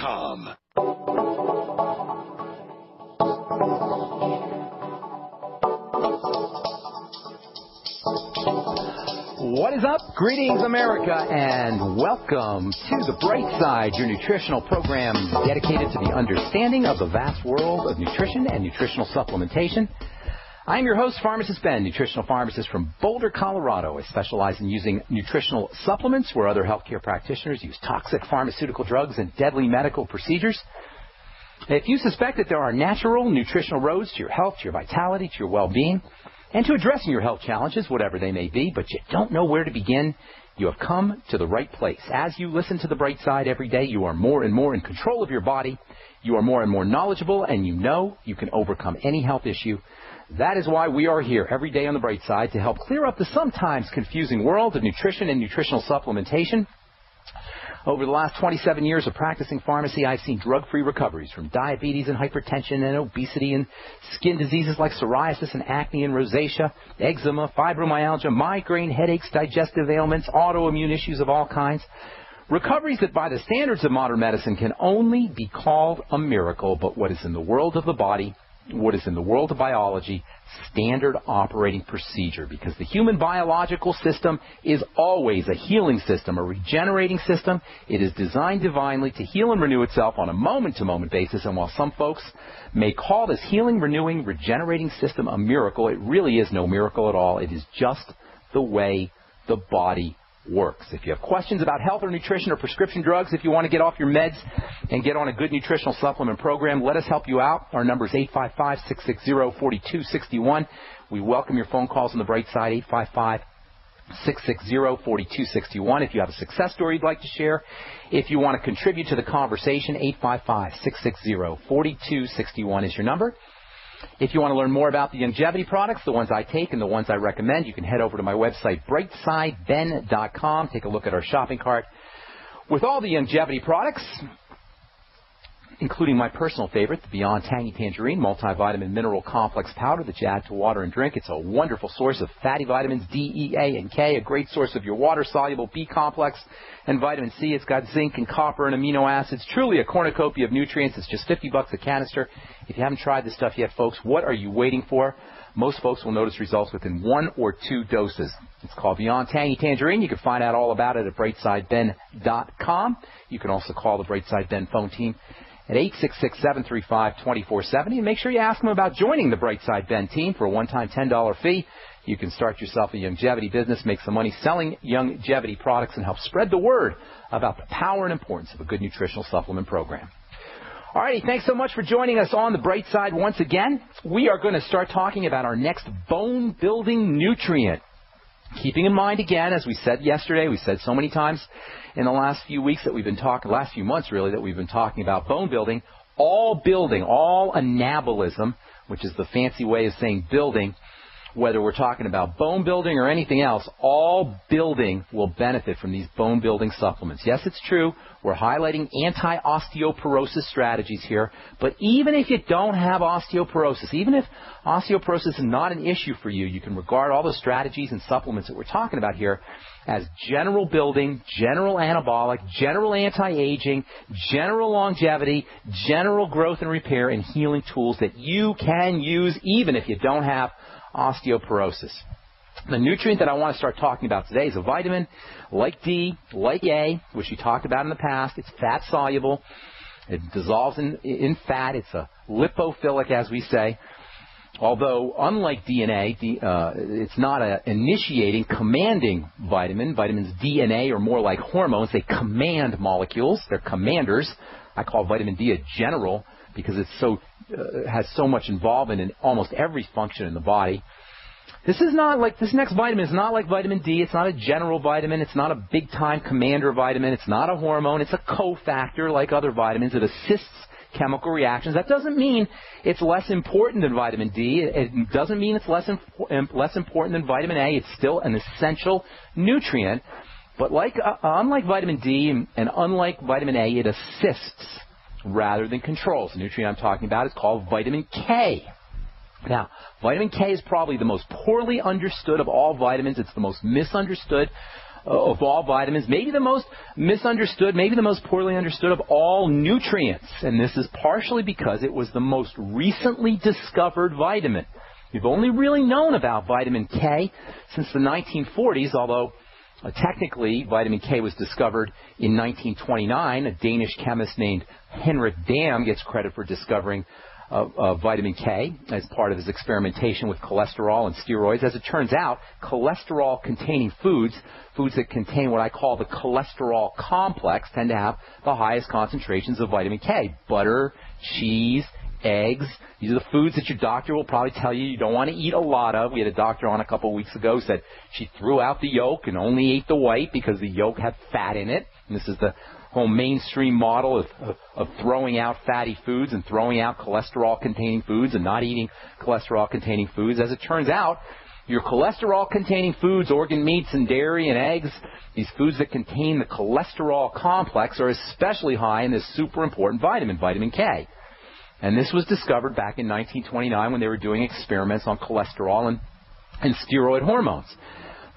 BrightSideBen.com. What is up? Greetings, America, and welcome to The Bright Side, your nutritional program dedicated to the understanding of the vast world of nutrition and nutritional supplementation. I'm your host, Pharmacist Ben, nutritional pharmacist from Boulder, Colorado. I specialize in using nutritional supplements where other healthcare practitioners use toxic pharmaceutical drugs and deadly medical procedures. If you suspect that there are natural nutritional roads to your health, to your vitality, to your well-being, and to addressing your health challenges, whatever they may be, but you don't know where to begin, you have come to the right place. As you listen to The Bright Side every day, you are more and more in control of your body. You are more and more knowledgeable, and you know you can overcome any health issue. That is why we are here every day on The Bright Side to help clear up the sometimes confusing world of nutrition and nutritional supplementation. Over the last 27 years of practicing pharmacy, I've seen drug-free recoveries from diabetes and hypertension and obesity and skin diseases like psoriasis and acne and rosacea, eczema, fibromyalgia, migraine, headaches, digestive ailments, autoimmune issues of all kinds. Recoveries that by the standards of modern medicine can only be called a miracle, but what is in the world of the body, what is in the world of biology, standard operating procedure, because the human biological system is always a healing system, a regenerating system. It is designed divinely to heal and renew itself on a moment-to-moment basis, and while some folks may call this healing, renewing, regenerating system a miracle, it really is no miracle at all. It is just the way the body works. If you have questions about health or nutrition or prescription drugs, if you want to get off your meds and get on a good nutritional supplement program, let us help you out. Our number is 855-660-4261. We welcome your phone calls on the Bright Side, 855-660-4261. If you have a success story you'd like to share, if you want to contribute to the conversation, 855-660-4261 is your number. If you want to learn more about the longevity products, the ones I take and the ones I recommend, you can head over to my website, BrightSideBen.com. Take a look at our shopping cart with all the longevity products, including my personal favorite, the Beyond Tangy Tangerine Multivitamin Mineral Complex Powder that you add to water and drink. It's a wonderful source of fatty vitamins D, E, A, and K, a great source of your water-soluble B complex and vitamin C. It's got zinc and copper and amino acids. Truly a cornucopia of nutrients. It's just $50 a canister. If you haven't tried this stuff yet, folks, what are you waiting for? Most folks will notice results within 1 or 2 doses. It's called Beyond Tangy Tangerine. You can find out all about it at BrightSideBen.com. You can also call the Brightside Ben phone team at 866-735-2470. And make sure you ask them about joining the Brightside Ben team for a one-time $10 fee. You can start yourself a longevity business, make some money selling longevity products, and help spread the word about the power and importance of a good nutritional supplement program. All righty, thanks so much for joining us on the Bright Side once again. We are going to start talking about our next bone-building nutrient. Keeping in mind, again, as we said yesterday, we said so many times in the last few weeks that we've been talking, last few months really, that we've been talking about bone building, all anabolism, which is the fancy way of saying building, whether we're talking about bone building or anything else, all building will benefit from these bone building supplements. Yes, it's true. We're highlighting anti-osteoporosis strategies here. But even if you don't have osteoporosis, even if osteoporosis is not an issue for you, you can regard all the strategies and supplements that we're talking about here as general building, general anabolic, general anti-aging, general longevity, general growth and repair, and healing tools that you can use even if you don't have osteoporosis. The nutrient that I want to start talking about today is a vitamin like D, like A, which we talked about in the past. It's fat soluble. It dissolves in fat. It's a lipophilic, as we say. Although, unlike DNA, it's not an initiating, commanding vitamin. Vitamins D and A are more like hormones. They command molecules. They're commanders. I call vitamin D a general because it's has so much involvement in almost every function in the body. This next vitamin is not like vitamin D. It's not a general vitamin. It's not a big-time commander vitamin. It's not a hormone. It's a cofactor like other vitamins. It assists chemical reactions. That doesn't mean it's less important than vitamin D. It doesn't mean it's less important than vitamin A. It's still an essential nutrient. But unlike vitamin D and unlike vitamin A, it assists rather than controls. The nutrient I'm talking about is called vitamin K. Now, vitamin K is probably the most poorly understood of all vitamins. It's the most misunderstood of all vitamins, maybe the most misunderstood, maybe the most poorly understood of all nutrients. And this is partially because it was the most recently discovered vitamin. We've only really known about vitamin K since the 1940s, although technically vitamin K was discovered in 1929. A Danish chemist named Henrik Dam gets credit for discovering vitamin K as part of his experimentation with cholesterol and steroids. As it turns out, cholesterol-containing foods that contain what I call the cholesterol complex, tend to have the highest concentrations of vitamin K. Butter, cheese, eggs. These are the foods that your doctor will probably tell you don't want to eat a lot of. We had a doctor on a couple of weeks ago who said she threw out the yolk and only ate the white because the yolk had fat in it. And this is the whole mainstream model of throwing out fatty foods and throwing out cholesterol-containing foods and not eating cholesterol-containing foods. As it turns out, your cholesterol-containing foods, organ meats and dairy and eggs, these foods that contain the cholesterol complex are especially high in this super important vitamin, vitamin K. And this was discovered back in 1929 when they were doing experiments on cholesterol and steroid hormones.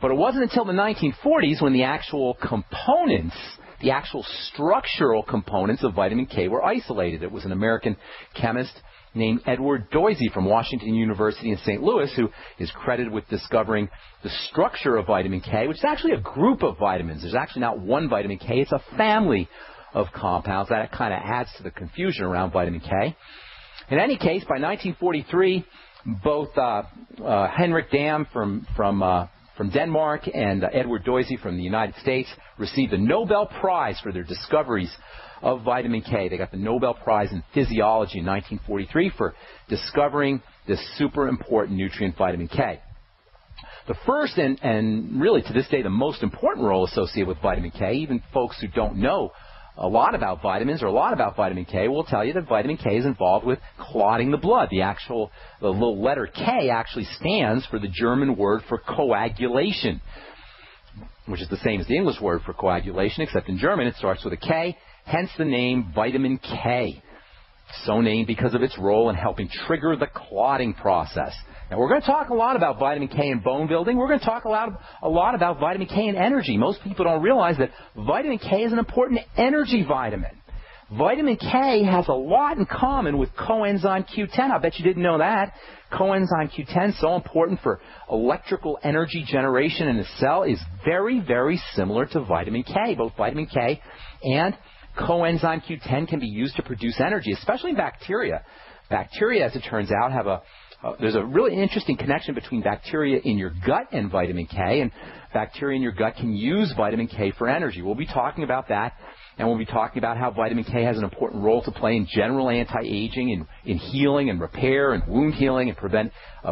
But it wasn't until the 1940s when the actual components, the actual structural components of vitamin K were isolated. It was an American chemist named Edward Doisy from Washington University in St. Louis who is credited with discovering the structure of vitamin K, which is actually a group of vitamins. There's actually not one vitamin K. It's a family of compounds. That kind of adds to the confusion around vitamin K. In any case, by 1943, both Henrik Dam from Denmark and Edward Doisy from the United States received the Nobel Prize for their discoveries of vitamin K. They got the Nobel Prize in Physiology in 1943 for discovering this super important nutrient, vitamin K. The first and really to this day the most important role associated with vitamin K, even folks who don't know a lot about vitamins or a lot about vitamin K will tell you that vitamin K is involved with clotting the blood. The little letter K actually stands for the German word for coagulation, which is the same as the English word for coagulation, except in German it starts with a K, hence the name vitamin K. So named because of its role in helping trigger the clotting process. Now, we're going to talk a lot about vitamin K and bone building. We're going to talk a lot about vitamin K and energy. Most people don't realize that vitamin K is an important energy vitamin. Vitamin K has a lot in common with coenzyme Q10. I bet you didn't know that. Coenzyme Q10, so important for electrical energy generation in a cell, is very, very similar to vitamin K. Both vitamin K and coenzyme Q10 can be used to produce energy, especially in bacteria. Bacteria, as it turns out, there's a really interesting connection between bacteria in your gut and vitamin K, and bacteria in your gut can use vitamin K for energy. We'll be talking about that, and we'll be talking about how vitamin K has an important role to play in general anti-aging, in healing and repair and wound healing, and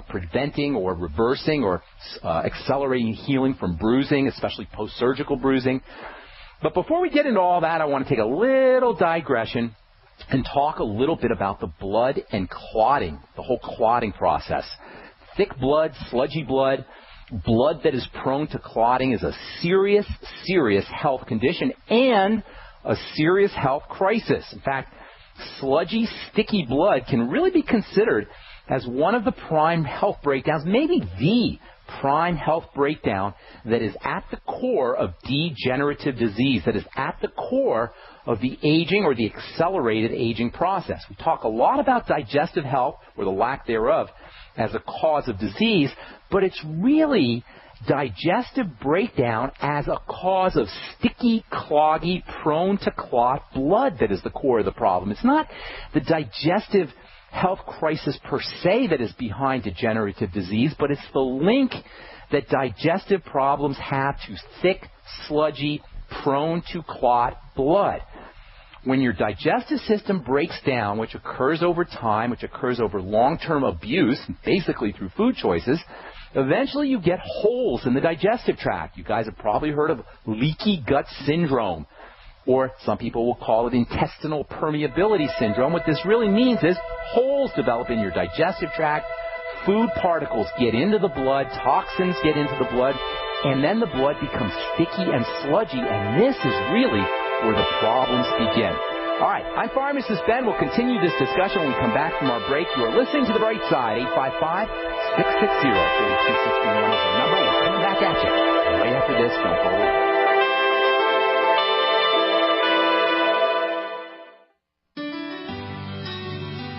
preventing or reversing or accelerating healing from bruising, especially post-surgical bruising. But before we get into all that, I want to take a little digression and talk a little bit about the blood and clotting, the whole clotting process. Thick blood, sludgy blood, blood that is prone to clotting is a serious, serious health condition and a serious health crisis. In fact, sludgy, sticky blood can really be considered as one of the prime health breakdowns, maybe the prime health breakdown that is at the core of degenerative disease, that is at the core of the aging or the accelerated aging process. We talk a lot about digestive health, or the lack thereof, as a cause of disease, but it's really digestive breakdown as a cause of sticky, cloggy, prone to clot blood that is the core of the problem. It's not the digestive health crisis per se that is behind degenerative disease, but it's the link that digestive problems have to thick, sludgy, prone to clot blood. When your digestive system breaks down, which occurs over time, which occurs over long-term abuse, basically through food choices, eventually you get holes in the digestive tract. You guys have probably heard of leaky gut syndrome, or some people will call it intestinal permeability syndrome. What this really means is holes develop in your digestive tract, food particles get into the blood, toxins get into the blood, and then the blood becomes sticky and sludgy, and this is really where the problems begin. All right, I'm Pharmacist Ben. We'll continue this discussion when we come back from our break. You are listening to The Bright Side. 855-660-4261 is our number. We're coming back at you right after this. Don't go away.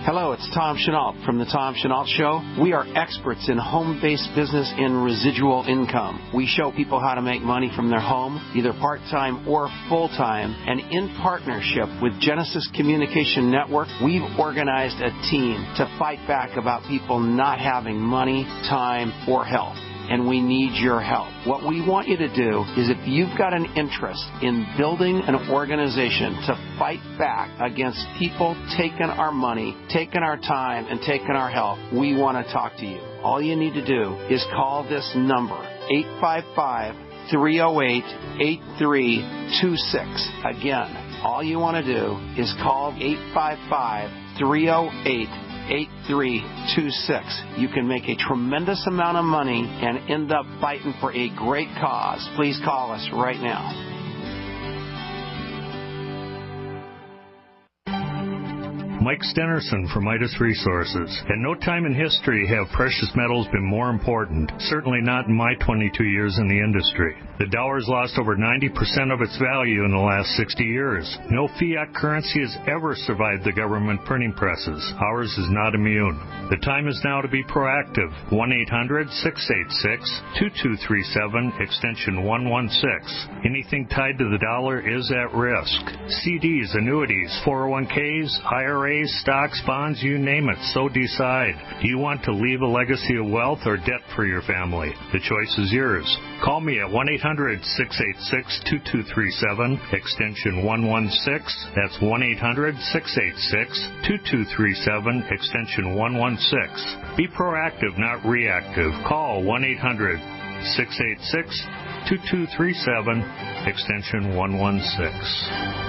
Hello, it's Tom Chenault from The Tom Chenault Show. We are experts in home-based business and residual income. We show people how to make money from their home, either part-time or full-time. And in partnership with Genesis Communication Network, we've organized a team to fight back about people not having money, time, or health. And we need your help. What we want you to do is if you've got an interest in building an organization to fight back against people taking our money, taking our time, and taking our health, we want to talk to you. All you need to do is call this number, 855-308-8326. Again, all you want to do is call 855-308-8326. You can make a tremendous amount of money and end up fighting for a great cause. Please call us right now. Mike Stenerson from Midas Resources. At no time in history have precious metals been more important, certainly not in my 22 years in the industry. The dollar's lost over 90% of its value in the last 60 years. No fiat currency has ever survived the government printing presses. Ours is not immune. The time is now to be proactive. 1-800-686-2237, extension 116. Anything tied to the dollar is at risk. CDs, annuities, 401ks, IRAs, stocks, bonds, you name it, so decide. Do you want to leave a legacy of wealth or debt for your family? The choice is yours. Call me at 1-800-686-2237, extension 116. That's 1-800-686-2237, extension 116. Be proactive, not reactive. Call 1-800-686-2237, extension 116.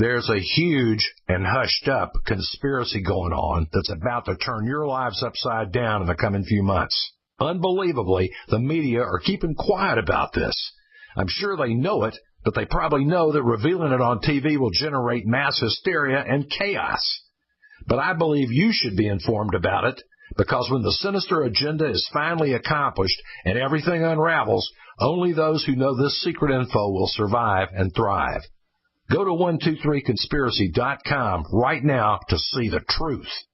There's a huge and hushed-up conspiracy going on that's about to turn your lives upside down in the coming few months. Unbelievably, the media are keeping quiet about this. I'm sure they know it, but they probably know that revealing it on TV will generate mass hysteria and chaos. But I believe you should be informed about it, because when the sinister agenda is finally accomplished and everything unravels, only those who know this secret info will survive and thrive. Go to 123conspiracy.com right now to see the truth.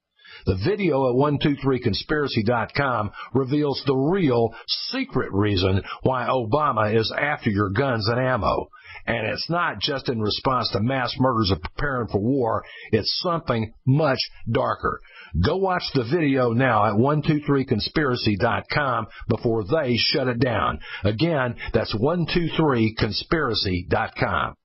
The video at 123conspiracy.com reveals the real, secret reason why Obama is after your guns and ammo. And it's not just in response to mass murders of preparing for war. It's something much darker. Go watch the video now at 123conspiracy.com before they shut it down. Again, that's 123conspiracy.com.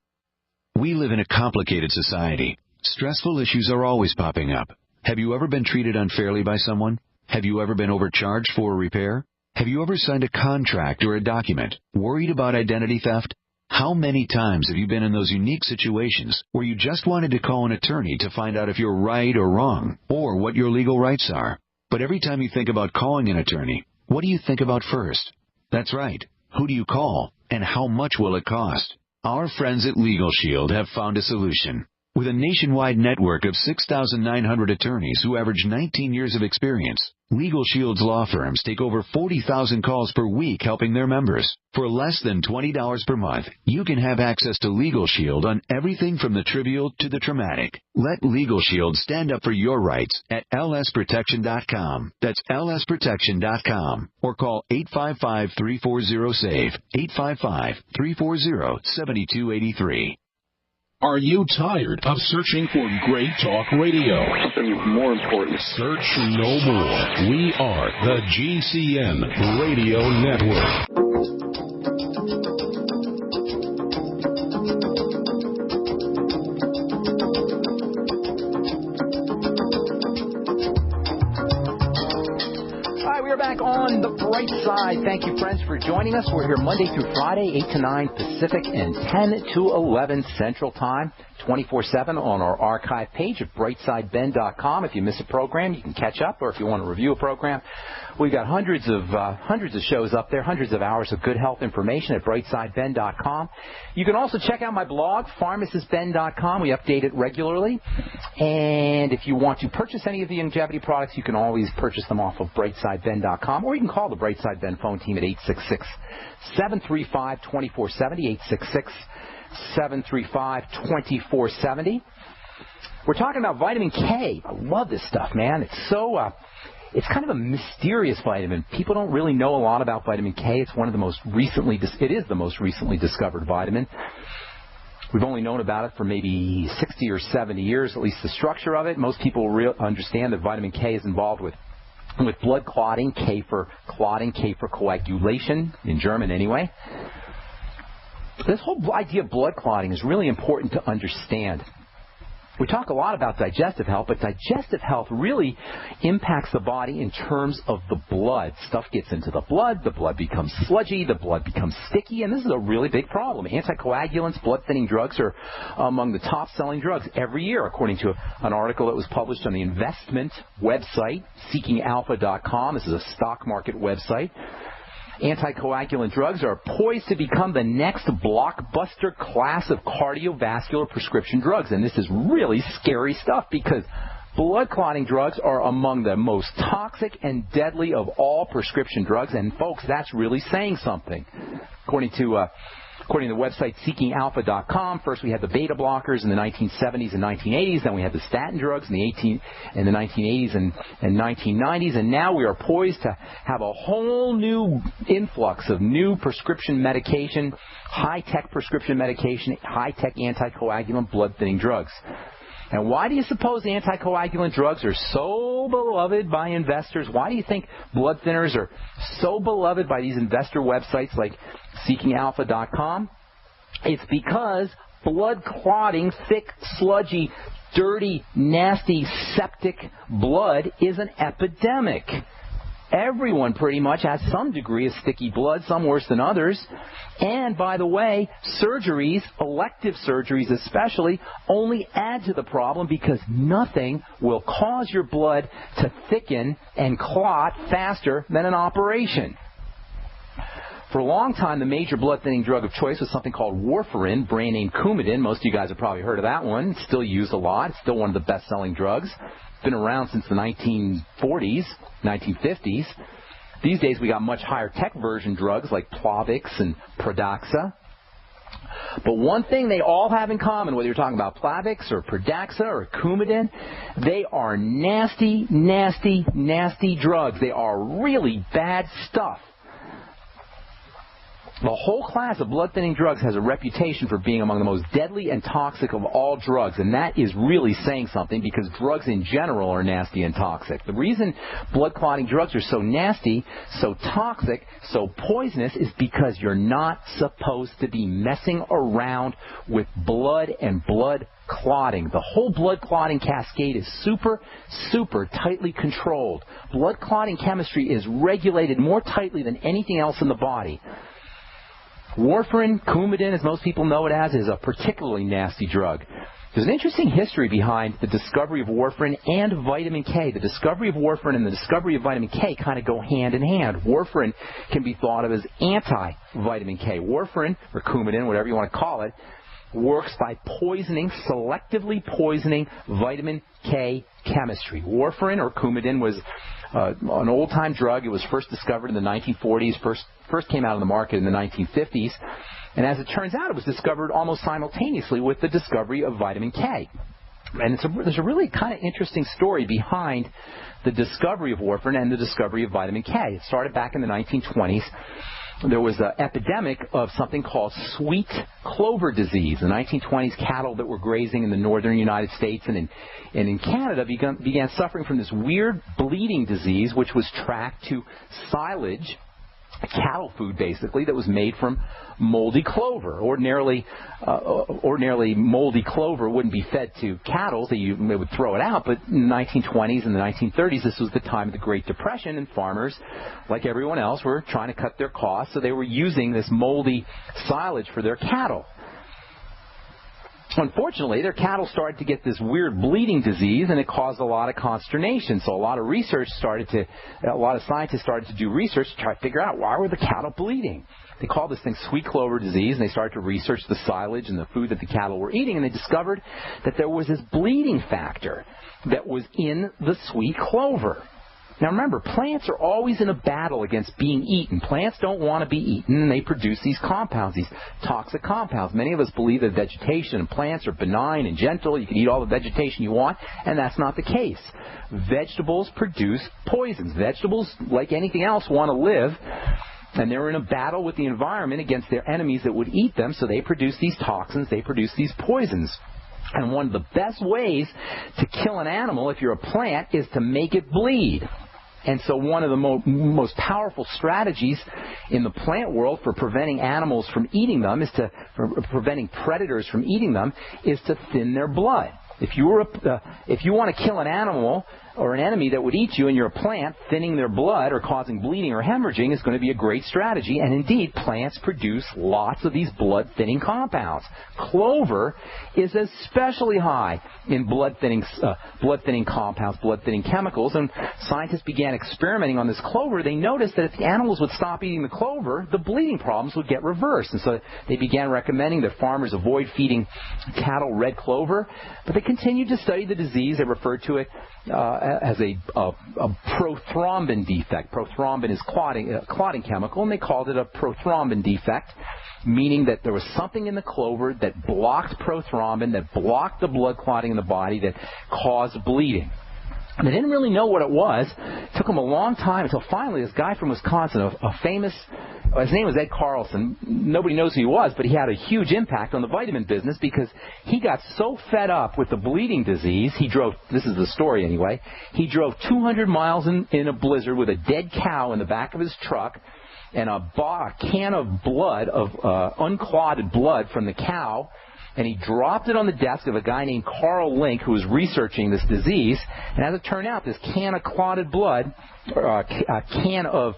We live in a complicated society. Stressful issues are always popping up. Have you ever been treated unfairly by someone? Have you ever been overcharged for a repair? Have you ever signed a contract or a document? Worried about identity theft? How many times have you been in those unique situations where you just wanted to call an attorney to find out if you're right or wrong, or what your legal rights are? But every time you think about calling an attorney, what do you think about first? That's right. Who do you call, and how much will it cost? Our friends at Legal Shield have found a solution. With a nationwide network of 6,900 attorneys who average 19 years of experience, Legal Shield's law firms take over 40,000 calls per week helping their members. For less than $20 per month, you can have access to Legal Shield on everything from the trivial to the traumatic. Let Legal Shield stand up for your rights at lsprotection.com. That's lsprotection.com. Or call 855-340-SAVE, 855-340-7283. Are you tired of searching for great talk radio? Something more important. Search no more. We are the GCN Radio Network. All right, we are back on the Bright Side. Thank you, friends, for joining us. We're here Monday through Friday, 8 to 9 Pacific and 10 to 11 Central Time, 24/7 on our archive page at brightsideben.com. If you miss a program, you can catch up, or if you want to review a program, we've got hundreds of shows up there, hundreds of hours of good health information at brightsideben.com. You can also check out my blog, pharmacistben.com. We update it regularly. And if you want to purchase any of the longevity products, you can always purchase them off of brightsideben.com, or you can call the Brightside Ben phone team at 866-735-2470, 866-735-2470. We're talking about vitamin K. I love this stuff, man. It's so, it's kind of a mysterious vitamin. People don't really know a lot about vitamin K. It's one of the most recently, it is the most recently discovered vitamin. We've only known about it for maybe 60 or 70 years, at least the structure of it. Most people understand that vitamin K is involved with blood clotting, K for clotting, K for coagulation, in German anyway. This whole idea of blood clotting is really important to understand. We talk a lot about digestive health, but digestive health really impacts the body in terms of the blood. Stuff gets into the blood becomes sludgy, the blood becomes sticky, and this is a really big problem. Anticoagulants, blood-thinning drugs are among the top-selling drugs every year, according to an article that was published on the investment website, seekingalpha.com. This is a stock market website. Anticoagulant drugs are poised to become the next blockbuster class of cardiovascular prescription drugs. And this is really scary stuff because blood clotting drugs are among the most toxic and deadly of all prescription drugs. And, folks, that's really saying something. According to the website seekingalpha.com, first we had the beta blockers in the 1970s and 1980s, then we had the statin drugs in the 1980s and 1990s, and now we are poised to have a whole new influx of new prescription medication, high-tech prescription medication, high-tech anticoagulant blood-thinning drugs. And why do you suppose anticoagulant drugs are so beloved by investors? Why do you think blood thinners are so beloved by these investor websites like seekingalpha.com? It's because blood clotting, thick, sludgy, dirty, nasty, septic blood is an epidemic. Everyone pretty much has some degree of sticky blood, some worse than others. And, by the way, surgeries, elective surgeries especially, only add to the problem because nothing will cause your blood to thicken and clot faster than an operation. For a long time, the major blood-thinning drug of choice was something called warfarin, brand name Coumadin. Most of you guys have probably heard of that one. It's still used a lot. It's still one of the best-selling drugs. It's been around since the 1940s, 1950s. These days, we got much higher-tech version drugs like Plavix and Pradaxa. But one thing they all have in common, whether you're talking about Plavix or Pradaxa or Coumadin, they are nasty, nasty, nasty drugs. They are really bad stuff. The whole class of blood-thinning drugs has a reputation for being among the most deadly and toxic of all drugs, and that is really saying something because drugs in general are nasty and toxic. The reason blood-clotting drugs are so nasty, so toxic, so poisonous is because you're not supposed to be messing around with blood and blood clotting. The whole blood clotting cascade is super, super tightly controlled. Blood clotting chemistry is regulated more tightly than anything else in the body. Warfarin, Coumadin, as most people know it as, is a particularly nasty drug. There's an interesting history behind the discovery of warfarin and vitamin K. The discovery of warfarin and the discovery of vitamin K kind of go hand in hand. Warfarin can be thought of as anti-vitamin K. Warfarin, or Coumadin, whatever you want to call it, works by selectively poisoning vitamin K chemistry. Warfarin, or Coumadin, was an old-time drug. It was first discovered in the 1940s, first came out on the market in the 1950s, and as it turns out, it was discovered almost simultaneously with the discovery of vitamin K. And there's a really kind of interesting story behind the discovery of warfarin and the discovery of vitamin K. It started back in the 1920s. There was an epidemic of something called sweet clover disease. In the 1920s, cattle that were grazing in the northern United States and in Canada began suffering from this weird bleeding disease, which was tracked to silage cattle food, basically, that was made from moldy clover. Ordinarily, moldy clover wouldn't be fed to cattle. They would throw it out. But in the 1920s and the 1930s, this was the time of the Great Depression, and farmers, like everyone else, were trying to cut their costs, so they were using this moldy silage for their cattle. Unfortunately, their cattle started to get this weird bleeding disease, and it caused a lot of consternation. So a lot of scientists started to do research to try to figure out why were the cattle bleeding. They called this thing sweet clover disease, and they started to research the silage and the food that the cattle were eating, and they discovered that there was this bleeding factor that was in the sweet clover. Now remember, plants are always in a battle against being eaten. Plants don't want to be eaten, and they produce these compounds, these toxic compounds. Many of us believe that vegetation and plants are benign and gentle. You can eat all the vegetation you want, and that's not the case. Vegetables produce poisons. Vegetables, like anything else, want to live, and they're in a battle with the environment against their enemies that would eat them, so they produce these toxins, they produce these poisons. And one of the best ways to kill an animal, if you're a plant, is to make it bleed. And so one of the most powerful strategies in the plant world for preventing animals from eating them for preventing predators from eating them, is to thin their blood. If you want to kill an animal or an enemy that would eat you and you're a plant, thinning their blood or causing bleeding or hemorrhaging is going to be a great strategy. And indeed, plants produce lots of these blood-thinning compounds. Clover is especially high in blood-thinning compounds, blood-thinning chemicals. And scientists began experimenting on this clover. They noticed that if the animals would stop eating the clover, the bleeding problems would get reversed. And so they began recommending that farmers avoid feeding cattle red clover. But they continued to study the disease. They referred to it as a prothrombin defect. Prothrombin is clotting chemical, and they called it a prothrombin defect, meaning that there was something in the clover that blocked prothrombin, that blocked the blood clotting in the body, that caused bleeding. And they didn't really know what it was. It took them a long time until finally this guy from Wisconsin, a famous, his name was Ed Carlson. Nobody knows who he was, but he had a huge impact on the vitamin business because he got so fed up with the bleeding disease, this is the story anyway, he drove 200 miles in a blizzard with a dead cow in the back of his truck and bought a can of blood, unclotted blood from the cow, and he dropped it on the desk of a guy named Carl Link who was researching this disease. And as it turned out, this can of clotted blood, or a can of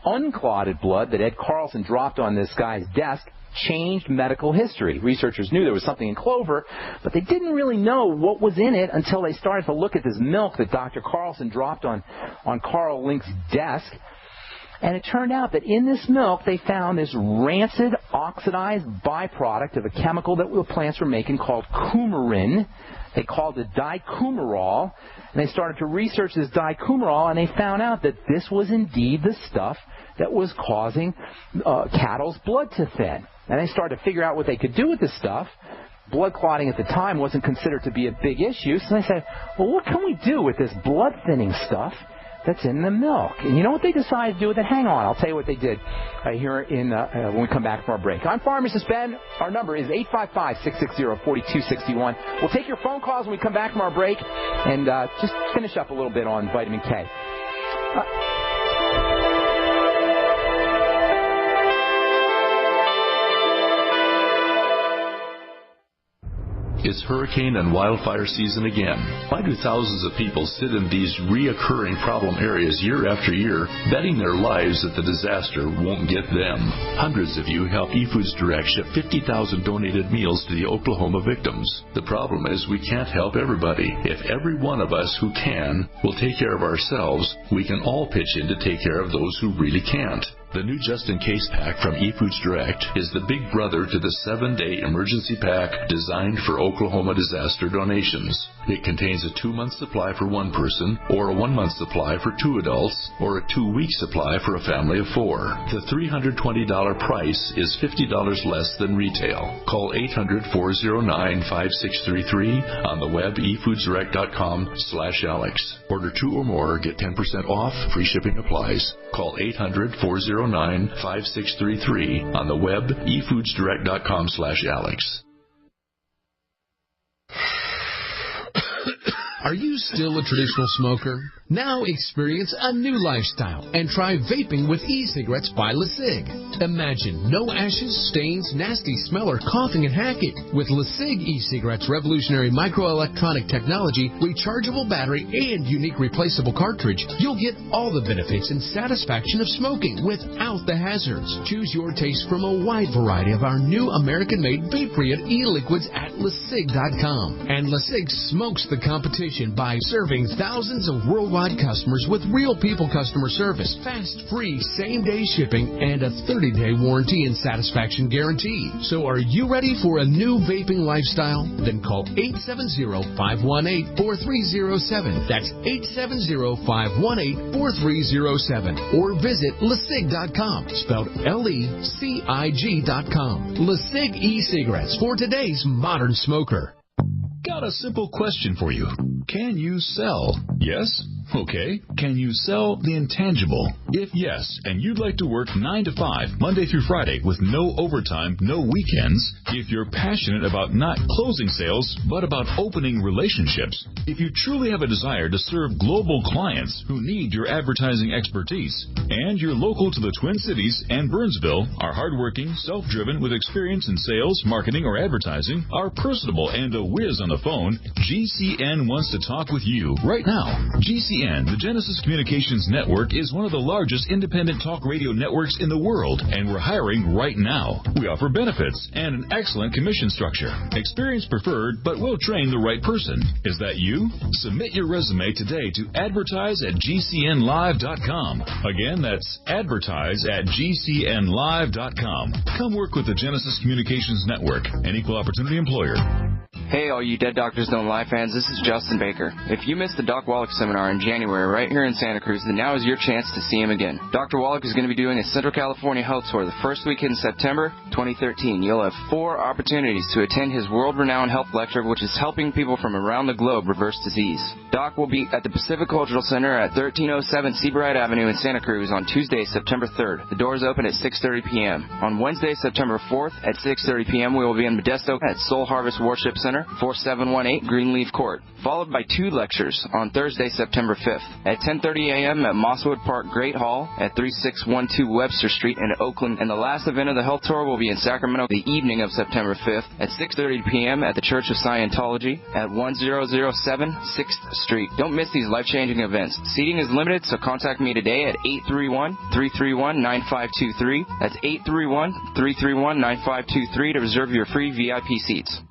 unclotted blood that Ed Carlson dropped on this guy's desk, changed medical history. Researchers knew there was something in clover, but they didn't really know what was in it until they started to look at this milk that Dr. Carlson dropped on Carl Link's desk. And it turned out that in this milk, they found this rancid, oxidized byproduct of a chemical that the plants were making called coumarin. They called it dicoumarol. And they started to research this dicoumarol, and they found out that this was indeed the stuff that was causing cattle's blood to thin. And they started to figure out what they could do with this stuff. Blood clotting at the time wasn't considered to be a big issue. So they said, well, what can we do with this blood-thinning stuff that's in the milk? And you know what they decided to do with it? Hang on, I'll tell you what they did here when we come back from our break. I'm Pharmacist Ben. Our number is 855-660-4261. We'll take your phone calls when we come back from our break and just finish up a little bit on vitamin K. It's hurricane and wildfire season again. Why do thousands of people sit in these reoccurring problem areas year after year, betting their lives that the disaster won't get them? Hundreds of you help eFoods Direct ship 50,000 donated meals to the Oklahoma victims. The problem is we can't help everybody. If every one of us who can will take care of ourselves, we can all pitch in to take care of those who really can't. The new just-in-case pack from eFoods Direct is the big brother to the 7-day emergency pack designed for Oklahoma disaster donations. It contains a 2-month supply for one person, or a 1-month supply for 2 adults, or a 2-week supply for a family of 4. The $320 price is $50 less than retail. Call 800-409-5633 on the web efoodsdirect.com/Alex. Order 2 or more, get 10% off, free shipping applies. Call 800-409-5633 on the web efoodsdirect.com/Alex. Are you still a traditional smoker? Now experience a new lifestyle and try vaping with e-cigarettes by LeSig. Imagine no ashes, stains, nasty smell, or coughing and hacking. With LeSig e-cigarettes' revolutionary microelectronic technology, rechargeable battery, and unique replaceable cartridge, you'll get all the benefits and satisfaction of smoking without the hazards. Choose your taste from a wide variety of our new American-made vape-free e-liquids at LeSig.com. And LeSig smokes the competition by serving thousands of worldwide customers with real people customer service, fast, free, same-day shipping, and a 30-day warranty and satisfaction guarantee. So are you ready for a new vaping lifestyle? Then call 870-518-4307. That's 870-518-4307. Or visit LeSig.com, spelled LECIG.com. LeSig e-cigarettes for today's modern smoker. Got a simple question for you. Can you sell? Yes? Okay. Can you sell the intangible? If yes, and you'd like to work 9 to 5, Monday through Friday, with no overtime, no weekends, if you're passionate about not closing sales, but about opening relationships, if you truly have a desire to serve global clients who need your advertising expertise, and you're local to the Twin Cities and Burnsville, are hardworking, self-driven, with experience in sales, marketing, or advertising, are personable and a whiz on the phone, GCN wants to talk with you right now. GCN, the Genesis Communications Network, is one of the largest independent talk radio networks in the world, and we're hiring right now. We offer benefits and an excellent commission structure. Experience preferred, but we'll train the right person. Is that you? Submit your resume today to advertise@gcnlive.com. Again, that's advertise@gcnlive.com. Come work with the Genesis Communications Network, an equal opportunity employer. Hey, all you Dead Doctors Don't Lie fans, this is Justin Baker. If you missed the Doc Wallach seminar in January right here in Santa Cruz, then now is your chance to see him again. Dr. Wallach is going to be doing a Central California health tour the first week in September 2013. You'll have 4 opportunities to attend his world-renowned health lecture, which is helping people from around the globe reverse disease. Doc will be at the Pacific Cultural Center at 1307 Seabright Avenue in Santa Cruz on Tuesday, September 3rd. The doors open at 6:30 p.m. On Wednesday, September 4th at 6:30 p.m., we will be in Modesto at Soul Harvest Worship Center, 4718 Greenleaf Court, followed by 2 lectures on Thursday, September 5th at 10:30 a.m. at Mosswood Park Great Hall at 3612 Webster Street in Oakland. And the last event of the health tour will be in Sacramento the evening of September 5th at 6:30 p.m. at the Church of Scientology at 1007 6th Street. Don't miss these life-changing events. Seating is limited, so contact me today at 831-331-9523. That's 831-331-9523 to reserve your free VIP seats.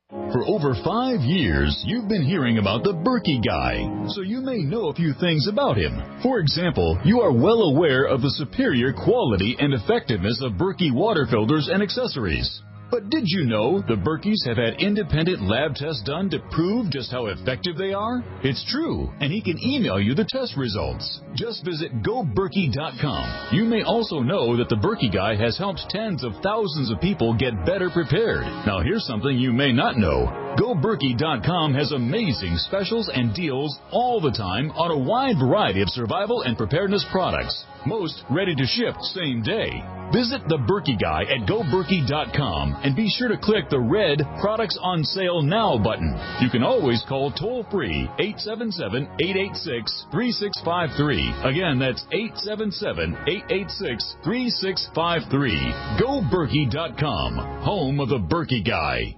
For over 5 years, you've been hearing about the Berkey guy, so you may know a few things about him. For example, you are well aware of the superior quality and effectiveness of Berkey water filters and accessories. But did you know the Berkeys have had independent lab tests done to prove just how effective they are? It's true, and he can email you the test results. Just visit GoBerkey.com. You may also know that the Berkey guy has helped tens of thousands of people get better prepared. Now here's something you may not know. GoBerkey.com has amazing specials and deals all the time on a wide variety of survival and preparedness products. Most ready to ship same day. Visit the Berkey guy at GoBerkey.com and be sure to click the red Products on Sale Now button. You can always call toll-free 877-886-3653. Again, that's 877-886-3653. GoBerkey.com, home of the Berkey guy.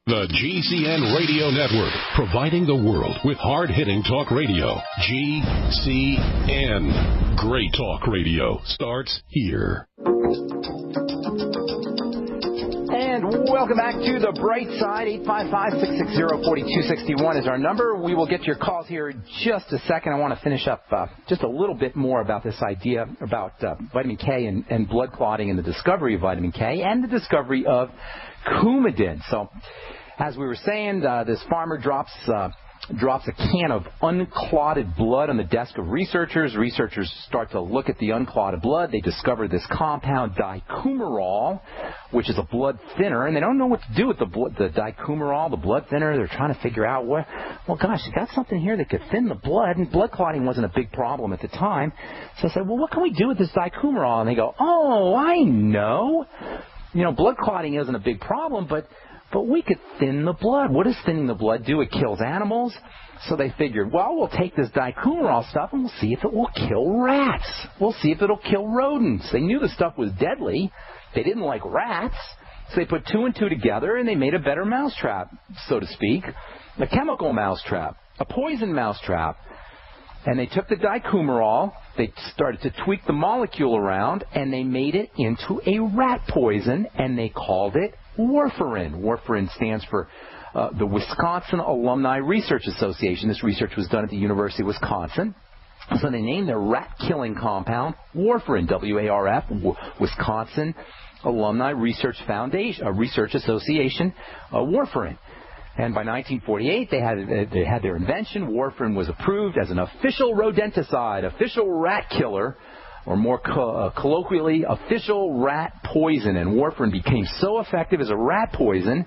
The GCN Radio Network, providing the world with hard-hitting talk radio. GCN. Great talk radio starts here. And welcome back to the bright side. 855-660-4261 is our number. We will get your calls here in just a second. I want to finish up just a little bit more about this idea about vitamin K and blood clotting and the discovery of vitamin K and the discovery of Coumadin. So, as we were saying, this farmer drops a can of unclotted blood on the desk of researchers. Researchers start to look at the unclotted blood. They discover this compound dicumarol, which is a blood thinner, and they don't know what to do with the dicumarol, the blood thinner. They're trying to figure out, well, gosh, you got something here that could thin the blood, and blood clotting wasn't a big problem at the time. So I said, well, what can we do with this dicumarol? And they go, oh, I know. You know, blood clotting isn't a big problem, but but we could thin the blood. What does thinning the blood do? It kills animals. So they figured, well, we'll take this dicoumarol stuff and we'll see if it will kill rats. We'll see if it'll kill rodents. They knew the stuff was deadly. They didn't like rats. So they put 2 and 2 together and they made a better mousetrap, so to speak, a chemical mousetrap, a poison mousetrap. And they took the dicoumarol, they started to tweak the molecule around, and they made it into a rat poison, and they called it warfarin. Warfarin stands for the Wisconsin Alumni Research Association. This research was done at the University of Wisconsin. So they named their rat-killing compound warfarin, W-A-R-F, Wisconsin Alumni Research Association, warfarin. And by 1948, they had their invention. Warfarin was approved as an official rodenticide, official rat killer, or more colloquially, official rat poison. And warfarin became so effective as a rat poison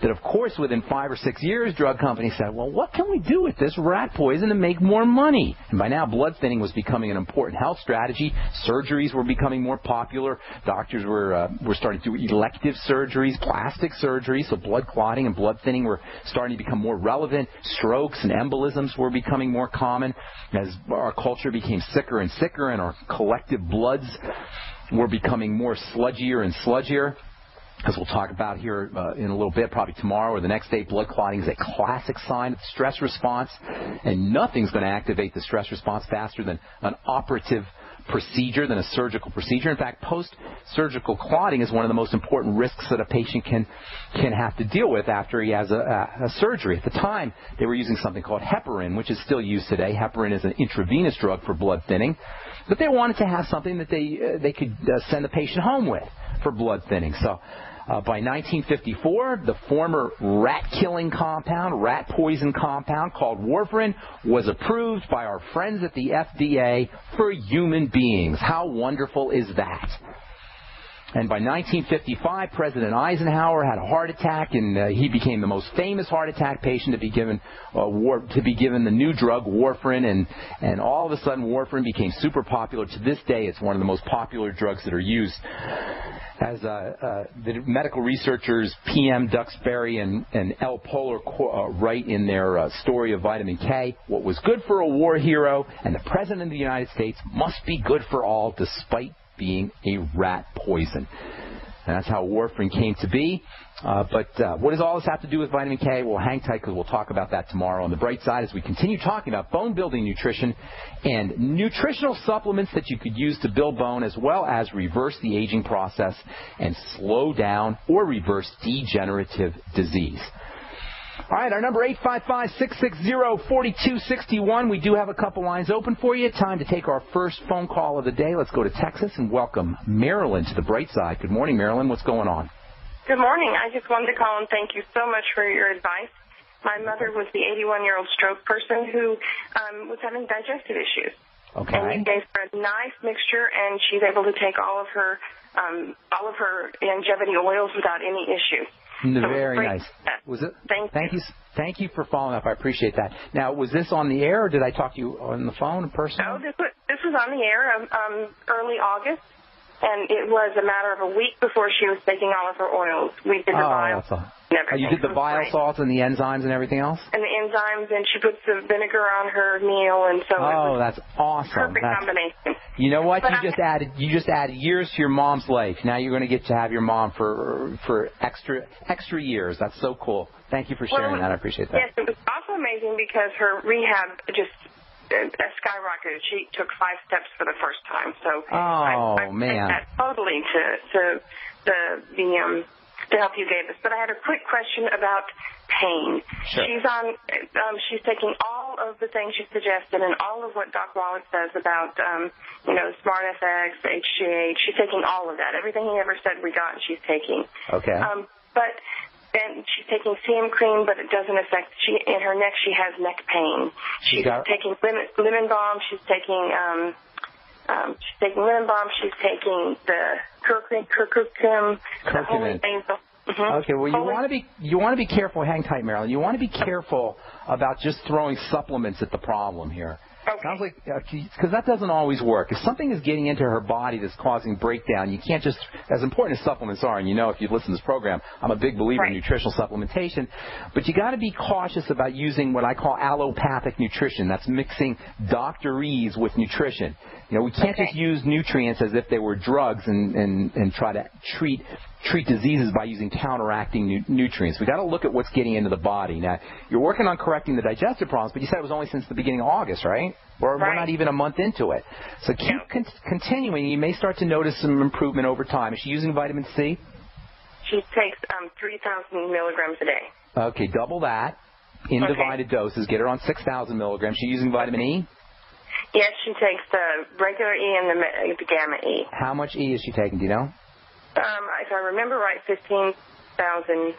that, of course, within 5 or 6 years, drug companies said, well, what can we do with this rat poison to make more money? And by now, blood thinning was becoming an important health strategy. Surgeries were becoming more popular. Doctors were starting to do elective surgeries, plastic surgery, so blood clotting and blood thinning were starting to become more relevant. Strokes and embolisms were becoming more common as our culture became sicker and sicker and our collective bloods were becoming more sludgier and sludgier. As we'll talk about here in a little bit, probably tomorrow or the next day, blood clotting is a classic sign of the stress response, and nothing's going to activate the stress response faster than an operative procedure, than a surgical procedure. In fact, post-surgical clotting is one of the most important risks that a patient can have to deal with after he has a surgery. At the time, they were using something called heparin, which is still used today. Heparin is an intravenous drug for blood thinning, but they wanted to have something that they could send the patient home with for blood thinning. So by 1954, the former rat-killing compound, rat poison compound called warfarin was approved by our friends at the FDA for human beings. How wonderful is that? And by 1955, President Eisenhower had a heart attack, and he became the most famous heart attack patient to be given the new drug, warfarin, and all of a sudden warfarin became super popular. To this day, it's one of the most popular drugs that are used. As the medical researchers P.M. Duxbury and L. Polar write in their story of vitamin K, what was good for a war hero and the President of the United States must be good for all despite being a rat poison. And that's how warfarin came to be. But what does all this have to do with vitamin K? Well, hang tight because we'll talk about that tomorrow. On the bright side, as we continue talking about bone-building nutrition and nutritional supplements that you could use to build bone as well as reverse the aging process and slow down or reverse degenerative disease. All right, our number 855-660-4261. We do have a couple lines open for you. Time to take our first phone call of the day. Let's go to Texas and welcome Marilyn to the bright side. Good morning, Marilyn. What's going on? Good morning. I just wanted to call and thank you so much for your advice. My mother was the 81-year-old stroke person who was having digestive issues. Okay. And we gave her a nice mixture, and she's able to take all of her longevity oils without any issue. Very nice. Was it? Thank you for following up. I appreciate that. Now, was this on the air, or did I talk to you on the phone in person? No, this was on the air early August, and it was a matter of a week before she was taking all of her oils. We did the vial. You did the vial salts and the enzymes and everything else? And the enzymes, and she puts the vinegar on her meal, and so it was that's awesome. Perfect combination. You know what? You just added years to your mom's life. Now you're going to get to have your mom for extra years. That's so cool. Thank you for sharing that. I appreciate that. Yes, it was also amazing because her rehab just skyrocketed. She took 5 steps for the first time. So I man, that totally to help you gave us. But I had a quick question about pain. Sure. She's taking all of the things you suggested and all of what Doc Wallach says about Smart FX, HGH. She's taking all of that. Everything he ever said we got, and she's taking. Okay. But then she's taking CM cream, but it doesn't affect. In her neck, she has neck pain. She's taking lemon balm. She's taking lemon balm. She's taking the curcumin. Mm-hmm. Okay, well, you want to be careful. Hang tight, Marilyn. You want to be careful about just throwing supplements at the problem here. Okay. Sounds like, because that doesn't always work. If something is getting into her body that's causing breakdown, you can't just, as important as supplements are, and you know if you've listened to this program, I'm a big believer in nutritional supplementation, but you got to be cautious about using what I call allopathic nutrition. That's mixing doctorese with nutrition. You know, we can't just use nutrients as if they were drugs and try to treat diseases by using counteracting nutrients. We've got to look at what's getting into the body. Now, you're working on correcting the digestive problems, but you said it was only since the beginning of August, right? We're not even a month into it. So keep continuing. You may start to notice some improvement over time. Is she using vitamin C? She takes 3,000 milligrams a day. Okay, double that in divided doses. Get her on 6,000 milligrams. She using vitamin E? Yes, she takes the regular E and the gamma E. How much E is she taking, do you know? If I remember right, 15,000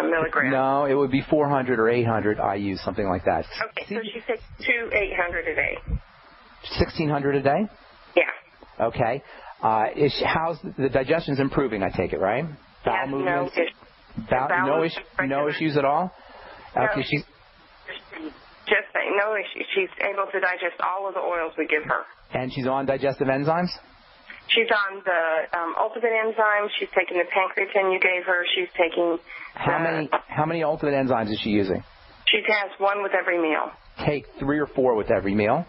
milligrams. No, it would be 400 or 800 IU, something like that. Okay, so she takes 800 a day. 1,600 a day? Yeah. Okay. How's the digestion's improving, I take it, right? Bowel movements? No issues at all? Okay, she's... Just no issues. She's able to digest all of the oils we give her. And she's on digestive enzymes? She's on the ultimate enzyme. She's taking the pancreatin you gave her. She's taking... How many ultimate enzymes is she using? She has one with every meal. Take 3 or 4 with every meal.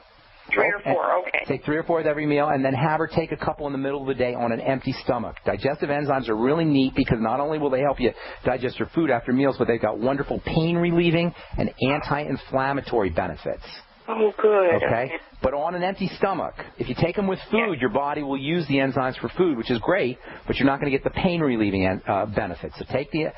3 or 4, okay. Take 3 or 4 with every meal, and then have her take a couple in the middle of the day on an empty stomach. Digestive enzymes are really neat because not only will they help you digest your food after meals, but they've got wonderful pain-relieving and anti-inflammatory benefits. Oh, good. Okay? But on an empty stomach, if you take them with food, your body will use the enzymes for food, which is great, but you're not going to get the pain-relieving benefits. So take the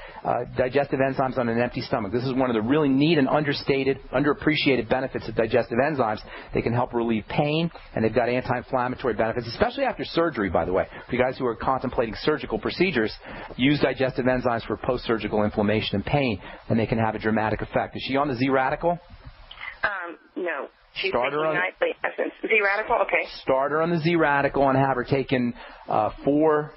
digestive enzymes on an empty stomach. This is one of the really neat and underappreciated benefits of digestive enzymes. They can help relieve pain, and they've got anti-inflammatory benefits, especially after surgery, by the way. For you guys who are contemplating surgical procedures, use digestive enzymes for post-surgical inflammation and pain, and they can have a dramatic effect. Is she on the Z-Radical? No. She's taking nightly essence. Z-Radical? Okay. Start her on the Z-Radical and have her taking 4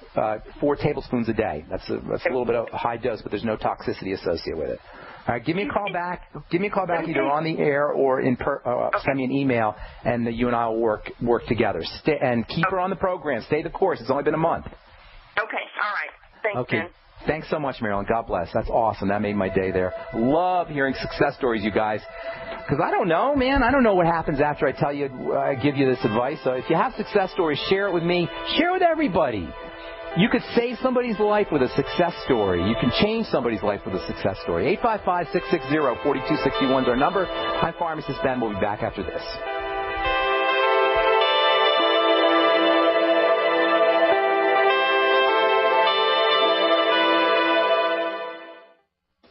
tablespoons a day. That's a little bit of a high dose, but there's no toxicity associated with it. All right, give me a call back. Give me a call back either on the air or send me an email, and you and I will work together. And keep her on the program. Stay the course. It's only been a month. Okay. All right. Thanks, Ben. Thanks so much, Marilyn. God bless. That's awesome. That made my day there. Love hearing success stories, you guys. Because I don't know, man. I don't know what happens after I give you this advice. So if you have success stories, share it with me. Share it with everybody. You could save somebody's life with a success story. You can change somebody's life with a success story. 855-660-4261 is our number. I'm Pharmacist Ben. We'll be back after this.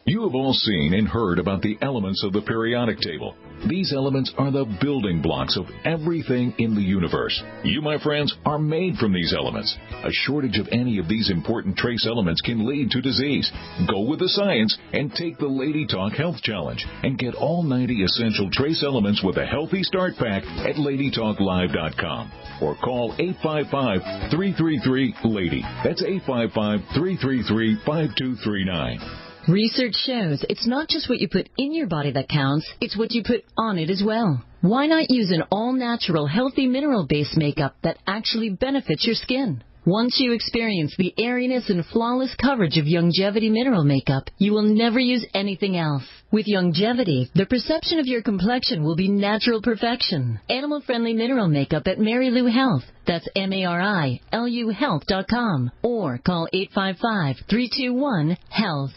You have all seen and heard about the elements of the periodic table. These elements are the building blocks of everything in the universe. You, my friends, are made from these elements. A shortage of any of these important trace elements can lead to disease. Go with the science and take the Lady Talk Health Challenge and get all 90 essential trace elements with a healthy start pack at LadyTalkLive.com or call 855-333-LADY. That's 855-333-5239. Research shows it's not just what you put in your body that counts, it's what you put on it as well. Why not use an all-natural, healthy mineral-based makeup that actually benefits your skin? Once you experience the airiness and flawless coverage of Youngevity mineral makeup, you will never use anything else. With Youngevity, the perception of your complexion will be natural perfection. Animal-friendly mineral makeup at Mary Lou Health. That's MARILU Health.com. Or call 855-321-HEALTH.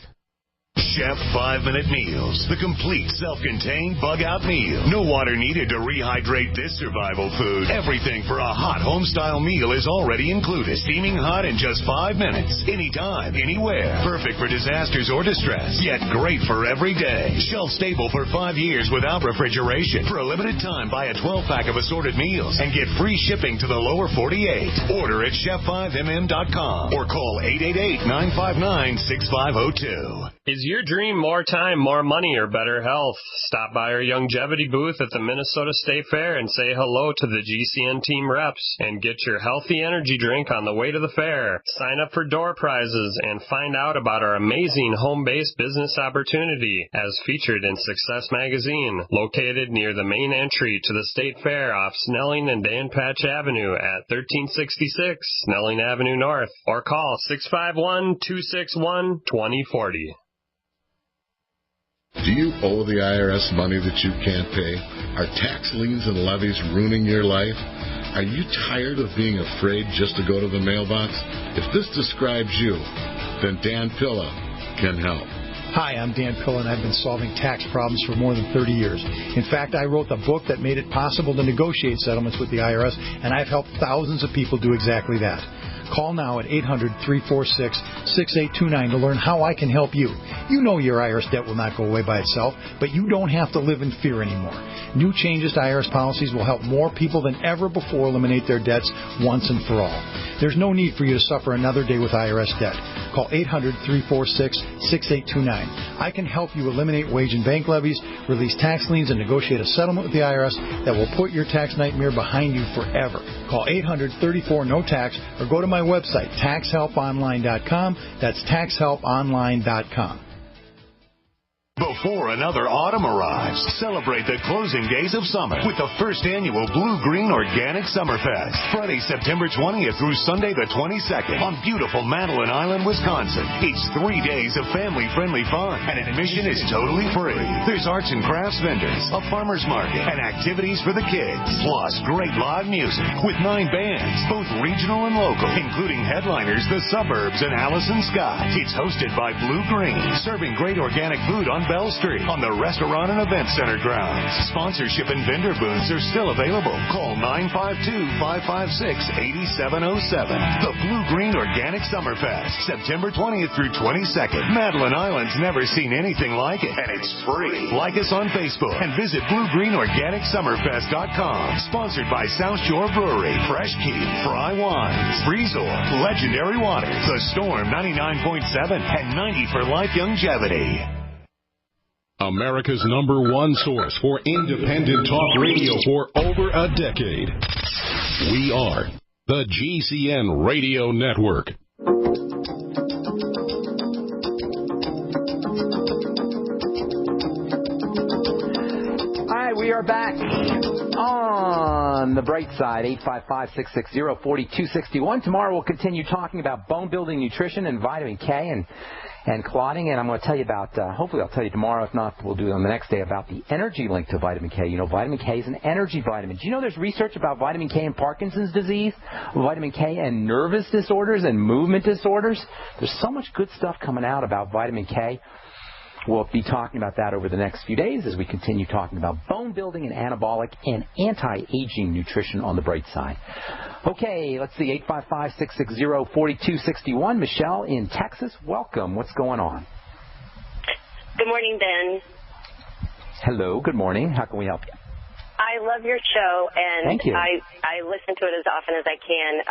Chef 5-Minute Meals, the complete self-contained bug-out meal. No water needed to rehydrate this survival food. Everything for a hot home-style meal is already included. Steaming hot in just 5 minutes. Anytime, anywhere. Perfect for disasters or distress, yet great for every day. Shelf-stable for 5 years without refrigeration. For a limited time, buy a 12-pack of assorted meals and get free shipping to the lower 48. Order at chef5mm.com or call 888-959-6502. Is your dream more time, more money, or better health? Stop by our longevity booth at the Minnesota State Fair and say hello to the GCN team reps and get your healthy energy drink on the way to the fair. Sign up for door prizes and find out about our amazing home-based business opportunity as featured in Success Magazine, located near the main entry to the State Fair off Snelling and Dan Patch Avenue at 1366 Snelling Avenue North, or call 651-261-2040. Do you owe the IRS money that you can't pay? Are tax liens and levies ruining your life? Are you tired of being afraid just to go to the mailbox? If this describes you, then Dan Pilla can help. Hi, I'm Dan Pilla, and I've been solving tax problems for more than 30 years. In fact, I wrote the book that made it possible to negotiate settlements with the IRS, and I've helped thousands of people do exactly that. Call now at 800-346-6829 to learn how I can help you. You know your IRS debt will not go away by itself, but you don't have to live in fear anymore. New changes to IRS policies will help more people than ever before eliminate their debts once and for all. There's no need for you to suffer another day with IRS debt. Call 800-346-6829. I can help you eliminate wage and bank levies, release tax liens, and negotiate a settlement with the IRS that will put your tax nightmare behind you forever. Call 800-34-NO-TAX or go to my website, taxhelponline.com. That's taxhelponline.com. Before another autumn arrives, celebrate the closing days of summer with the first annual Blue Green Organic Summerfest. Friday, September 20th through Sunday the 22nd on beautiful Madeline Island, Wisconsin. It's 3 days of family-friendly fun, and admission is totally free. There's arts and crafts vendors, a farmer's market, and activities for the kids. Plus, great live music with 9 bands, both regional and local, including headliners The Suburbs and Allison Scott. It's hosted by Blue Green, serving great organic food on Bell Street on the Restaurant and Event Center grounds. Sponsorship and vendor booths are still available. Call 952-556-8707. The Blue Green Organic Summerfest, September 20th through 22nd. Madeline Island's never seen anything like it, and it's free. Like us on Facebook and visit BlueGreenOrganicSummerfest.com. Sponsored by South Shore Brewery, Fresh Key, Fry Wines, Breezor, Legendary Water, The Storm 99.7, and 90 for Life Longevity. America's #1 source for independent talk radio for over a decade. We are the GCN Radio Network. All right, we are back on the bright side, 855-660-4261. Tomorrow we'll continue talking about bone-building nutrition and vitamin K and clotting, and I'm going to tell you about, hopefully I'll tell you tomorrow, if not, we'll do it on the next day, about the energy link to vitamin K. You know, vitamin K is an energy vitamin. Do you know there's research about vitamin K and Parkinson's disease, vitamin K and nervous disorders and movement disorders? There's so much good stuff coming out about vitamin K. We'll be talking about that over the next few days as we continue talking about bone building and anabolic and anti-aging nutrition on the bright side. Okay, let's see, 855-660-4261. Michelle in Texas, welcome. What's going on? Good morning, Ben. Hello, good morning. How can we help you? I love your show, and Thank you. I listen to it as often as I can.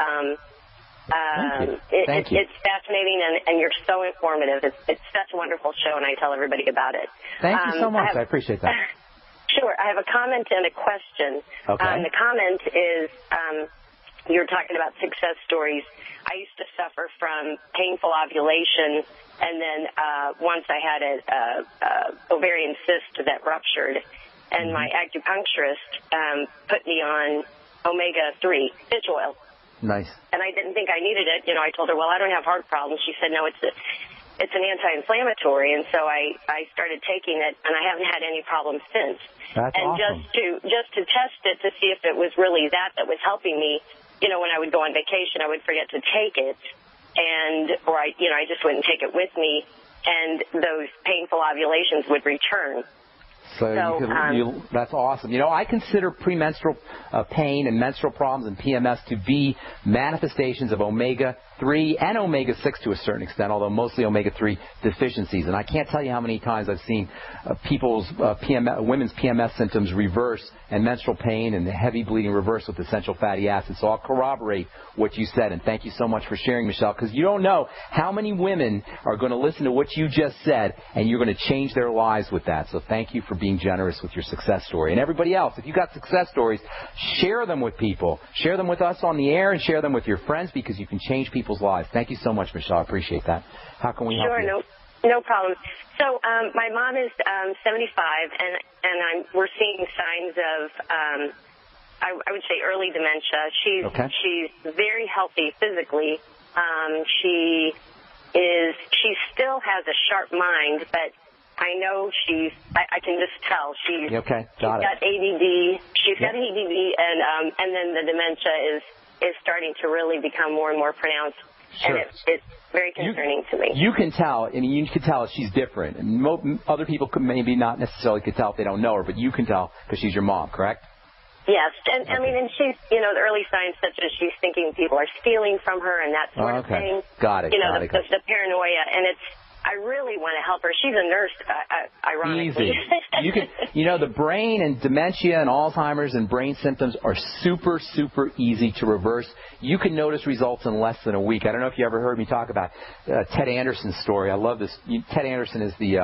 Thank you. It's fascinating, and you're so informative. It's such a wonderful show, and I tell everybody about it. Thank you so much. I appreciate that. Sure. I have a comment and a question. Okay. The comment is you're talking about success stories. I used to suffer from painful ovulation, and then once I had an ovarian cyst that ruptured, and my acupuncturist put me on omega-3 fish oil. Nice. And I didn't think I needed it. You know, I told her, well, I don't have heart problems. She said, no, it's an anti-inflammatory. And so I started taking it, and I haven't had any problems since. That's and awesome. just to test it to see if it was really that was helping me, you know, when I would go on vacation, I would forget to take it, or I just wouldn't take it with me, and those painful ovulations would return. So that's awesome. I consider premenstrual pain and menstrual problems and PMS to be manifestations of omega-3 and omega-6 to a certain extent, although mostly omega-3 deficiencies. And I can't tell you how many times I've seen women's PMS symptoms reverse and menstrual pain and heavy bleeding reverse with essential fatty acids. So I'll corroborate what you said, and thank you so much for sharing, Michelle, because you don't know how many women are going to listen to what you just said, and you're going to change their lives with that. So thank you for being generous with your success story. And everybody else, if you've got success stories, share them with people. Share them with us on the air and share them with your friends, because you can change people's lives. Thank you so much, Michelle. I appreciate that. How can we help you? Sure, no problem. So my mom is 75, and we're seeing signs of, I would say, early dementia. She's very healthy physically. She still has a sharp mind, but I know I can just tell she's got ADD. She's got ADD, and then the dementia is starting to really become more and more pronounced. Sure. And it's very concerning to me. You can tell. I mean, you can tell she's different. And other people could maybe not necessarily could tell if they don't know her, but you can tell because she's your mom, correct? Yes, and I mean, and she's, the early signs such as she's thinking people are stealing from her and that sort of thing. Got it. The paranoia, and I really want to help her. She's a nurse, ironically. Easy. The brain and dementia and Alzheimer's and brain symptoms are super, super easy to reverse. You can notice results in less than a week. I don't know if you ever heard me talk about Ted Anderson's story. I love this. Ted Anderson is he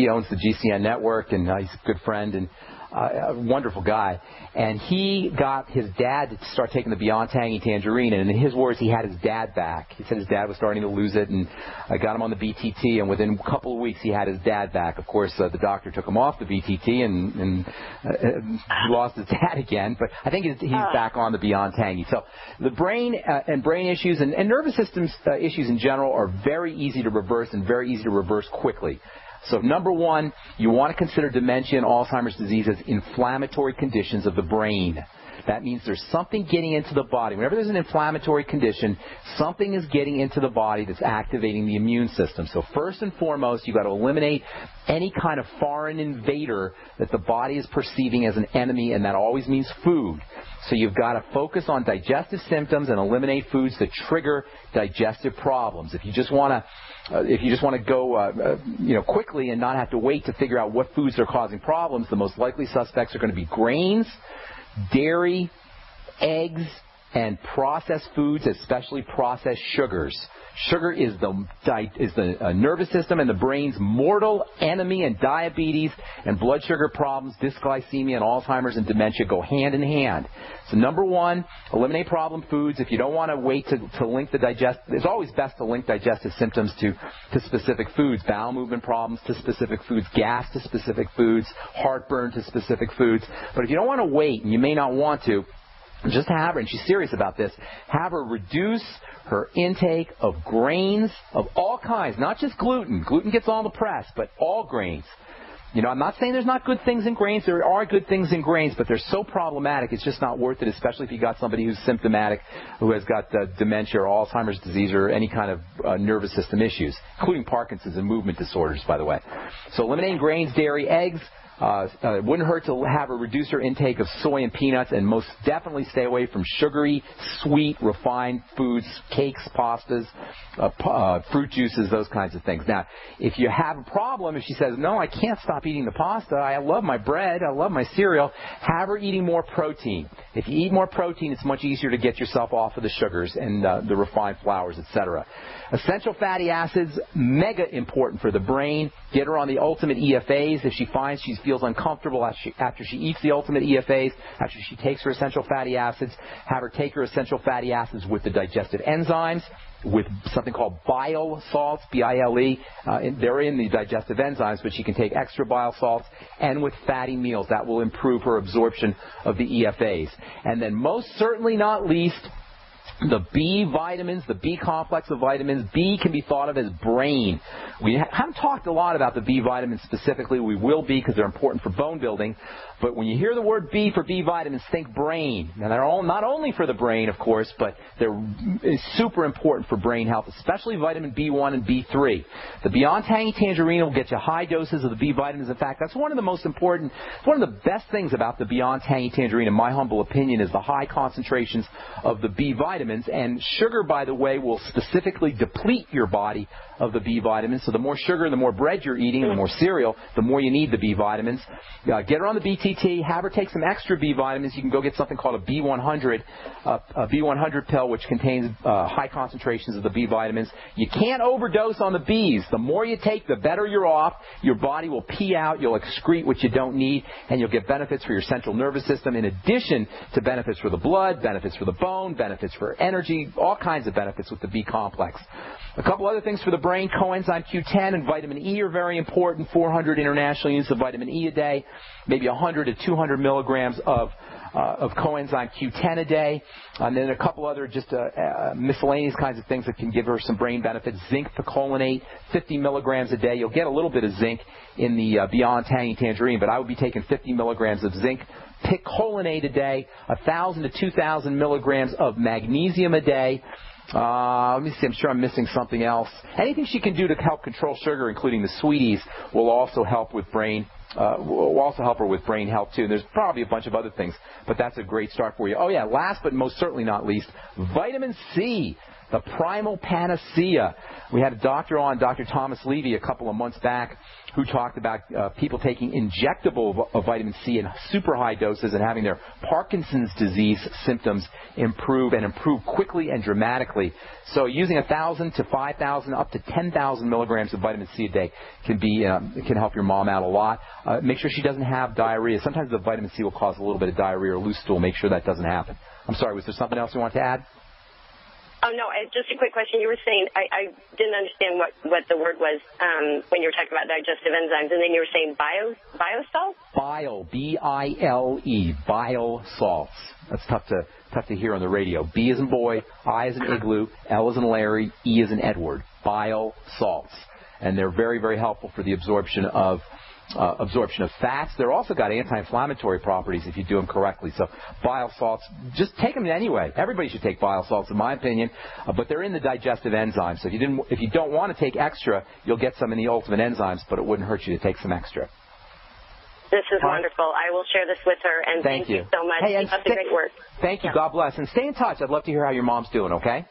owns the GCN network, and he's a good friend and a wonderful guy. And he got his dad to start taking the Beyond Tangy Tangerine, and in his words, he had his dad back. He said his dad was starting to lose it, and I got him on the BTT, and within a couple of weeks, he had his dad back. Of course, the doctor took him off the BTT, and he lost his dad again, but I think he's back on the Beyond Tangy. So the brain and brain issues and nervous system issues in general are very easy to reverse and very easy to reverse quickly. So number one, you want to consider dementia and Alzheimer's disease as inflammatory conditions of the brain. That means there's something getting into the body. Whenever there's an inflammatory condition, something is getting into the body that's activating the immune system. So first and foremost, you've got to eliminate any kind of foreign invader that the body is perceiving as an enemy, and that always means food. So you've got to focus on digestive symptoms and eliminate foods that trigger digestive problems. If you just want to go quickly and not have to wait to figure out what foods are causing problems, the most likely suspects are going to be grains, dairy, eggs, and processed foods, especially processed sugars. Sugar is the nervous system and the brain's mortal enemy, and diabetes and blood sugar problems, dysglycemia, and Alzheimer's and dementia go hand in hand. So number one, eliminate problem foods. If you don't want to wait to link it's always best to link digestive symptoms to specific foods, bowel movement problems to specific foods, gas to specific foods, heartburn to specific foods. But if you don't want to wait, and you may not want to, just have her, and she's serious about this, have her reduce her intake of grains of all kinds, not just gluten. Gluten gets all the press, but all grains. I'm not saying there's not good things in grains. There are good things in grains, but they're so problematic, it's just not worth it, especially if you got somebody who's symptomatic, who has got dementia or Alzheimer's disease or any kind of nervous system issues, including Parkinson's and movement disorders, by the way. So eliminating grains, dairy, eggs. It wouldn't hurt to have her reduce her intake of soy and peanuts, and most definitely stay away from sugary, sweet, refined foods, cakes, pastas, fruit juices, those kinds of things. Now, if you have a problem, if she says, no, I can't stop eating the pasta, I love my bread, I love my cereal, have her eating more protein. If you eat more protein, it's much easier to get yourself off of the sugars and the refined flours, etc. Essential fatty acids, mega important for the brain. Get her on the ultimate EFAs. If she finds she feels uncomfortable after she eats the ultimate EFAs, after she takes her essential fatty acids, have her take her essential fatty acids with the digestive enzymes, with something called bile salts, B-I-L-E. They're in the digestive enzymes, but she can take extra bile salts, and with fatty meals. That will improve her absorption of the EFAs. And then most certainly not least, The B vitamins, the B complex of vitamins. B can be thought of as brain. We haven't talked a lot about the B vitamins specifically. We will be because they're important for bone building. But when you hear the word B for B vitamins, think brain. Now, they're all not only for the brain, of course, but they're super important for brain health, especially vitamin B1 and B3. The Beyond Tangy Tangerine will get you high doses of the B vitamins. In fact, that's one of the most important, one of the best things about the Beyond Tangy Tangerine, in my humble opinion, is the high concentrations of the B vitamins. And sugar, by the way, will specifically deplete your body of the B vitamins. So the more sugar and the more bread you're eating and the more cereal, the more you need the B vitamins. Get her on the BTT. Have her take some extra B vitamins. You can go get something called a B100, a B100 pill, which contains high concentrations of the B vitamins. You can't overdose on the Bs. The more you take, the better you're off. Your body will pee out. You'll excrete what you don't need, and you'll get benefits for your central nervous system in addition to benefits for the blood, benefits for the bone, benefits for energy, all kinds of benefits with the B complex. A couple other things for the brain. Coenzyme Q10 and vitamin E are very important. 400 international units of vitamin E a day, maybe 100 to 200 milligrams of coenzyme Q10 a day, and then a couple other just miscellaneous kinds of things that can give her some brain benefits. Zinc picolinate, 50 milligrams a day. You'll get a little bit of zinc in the Beyond Tangy Tangerine, but I would be taking 50 milligrams of zinc picolinate a day, 1,000 to 2,000 milligrams of magnesium a day. Let me see, I'm sure I'm missing something else. Anything she can do to help control sugar, including the sweeties, will also help with brain. Will also help her with brain health, too. There's probably a bunch of other things, but that's a great start for you. Oh, yeah, last but most certainly not least, vitamin C, the primal panacea. We had a doctor on, Dr. Thomas Levy, a couple of months back, who talked about people taking injectable vitamin C in super high doses and having their Parkinson's disease symptoms improve quickly and dramatically. So using 1,000 to 5,000 up to 10,000 milligrams of vitamin C a day can help your mom out a lot. Make sure she doesn't have diarrhea. Sometimes the vitamin C will cause a little bit of diarrhea or loose stool. Make sure that doesn't happen. I'm sorry, was there something else you wanted to add? Oh, no, just a quick question. You were saying, I didn't understand what the word was when you were talking about digestive enzymes, and then you were saying biosalts? Bile, B-I-L-E, bile salts. That's tough to hear on the radio. B as in boy, I as in igloo, L as in Larry, E as in Edward. Bile salts. And they're very, very helpful for the absorption of fats. They're also got anti-inflammatory properties if you do them correctly. So bile salts, just take them anyway. Everybody should take bile salts, in my opinion, but they're in the digestive enzymes. So if you don't want to take extra, you'll get some in the ultimate enzymes, but it wouldn't hurt you to take some extra. This is wonderful. I will share this with her, and thank you so much. Hey, Keep up the great work. Thank you. God bless. And stay in touch. I'd love to hear how your mom's doing, okay?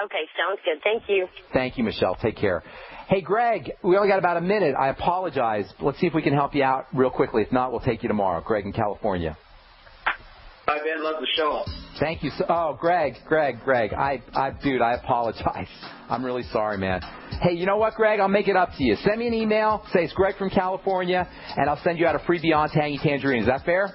Okay, sounds good. Thank you. Thank you, Michelle. Take care. Hey, Greg, we only got about a minute. I apologize. Let's see if we can help you out real quickly. If not, we'll take you tomorrow. Greg in California. Hi, Ben. Love the show. Thank you. Greg. Dude, I apologize. I'm really sorry, man. Hey, you know what, Greg? I'll make it up to you. Send me an email. Say it's Greg from California, and I'll send you out a free Beyond Tangy Tangerine. Is that fair?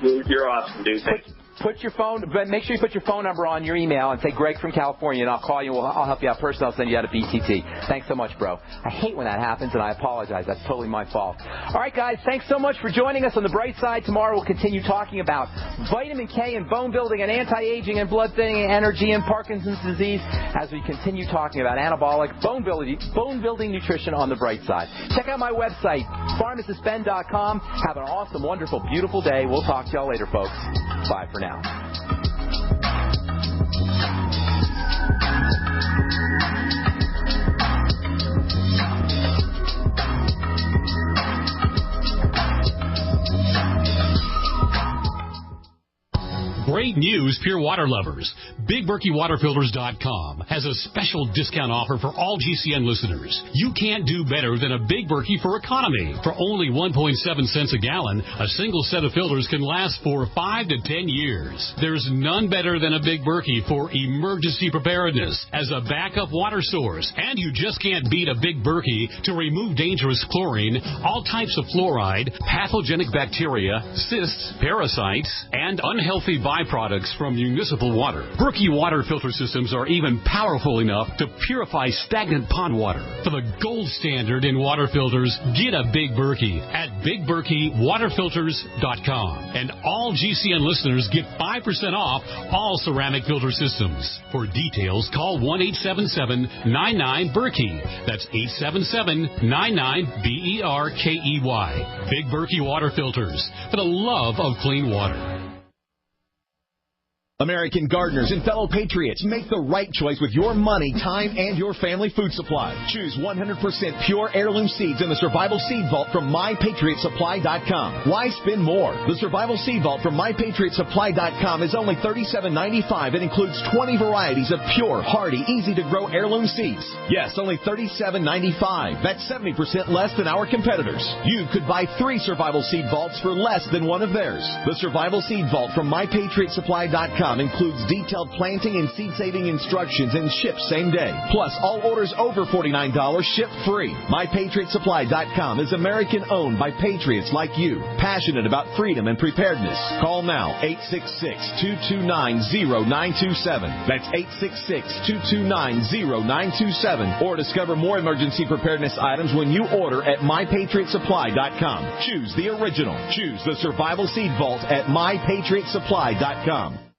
You're awesome, dude. Thanks. Make sure you put your phone number on your email and say Greg from California, and I'll call you. I'll help you out personally. I'll send you out a BTT. Thanks so much, bro. I hate when that happens, and I apologize. That's totally my fault. All right, guys, thanks so much for joining us on The Bright Side. Tomorrow we'll continue talking about vitamin K and bone building and anti-aging and blood thinning and energy and Parkinson's disease as we continue talking about anabolic bone building nutrition on The Bright Side. Check out my website, pharmacistben.com. Have an awesome, wonderful, beautiful day. We'll talk to y'all later, folks. Bye for now. Great news, pure water lovers. BigBerkeyWaterFilters.com has a special discount offer for all GCN listeners. You can't do better than a Big Berkey for economy. For only 1.7 cents a gallon, a single set of filters can last for 5 to 10 years. There's none better than a Big Berkey for emergency preparedness as a backup water source. And you just can't beat a Big Berkey to remove dangerous chlorine, all types of fluoride, pathogenic bacteria, cysts, parasites, and unhealthy byproducts products from municipal water. Berkey water filter systems are even powerful enough to purify stagnant pond water. For the gold standard in water filters, get a Big Berkey at BigBerkeyWaterFilters.com. And all GCN listeners get 5% off all ceramic filter systems. For details, call 1-877-99-BERKEY. That's 877-99-BERKEY. Big Berkey Water Filters, for the love of clean water. American gardeners and fellow patriots, make the right choice with your money, time, and your family food supply. Choose 100% pure heirloom seeds in the Survival Seed Vault from MyPatriotSupply.com. Why spend more? The Survival Seed Vault from MyPatriotSupply.com is only $37.95 and includes 20 varieties of pure, hardy, easy-to-grow heirloom seeds. Yes, only $37.95. That's 70% less than our competitors. You could buy 3 Survival Seed Vaults for less than one of theirs. The Survival Seed Vault from MyPatriotSupply.com includes detailed planting and seed-saving instructions and ships same day. Plus, all orders over $49 ship free. MyPatriotSupply.com is American-owned by patriots like you, passionate about freedom and preparedness. Call now, 866-229-0927. That's 866-229-0927. Or discover more emergency preparedness items when you order at MyPatriotSupply.com. Choose the original. Choose the Survival Seed Vault at MyPatriotSupply.com.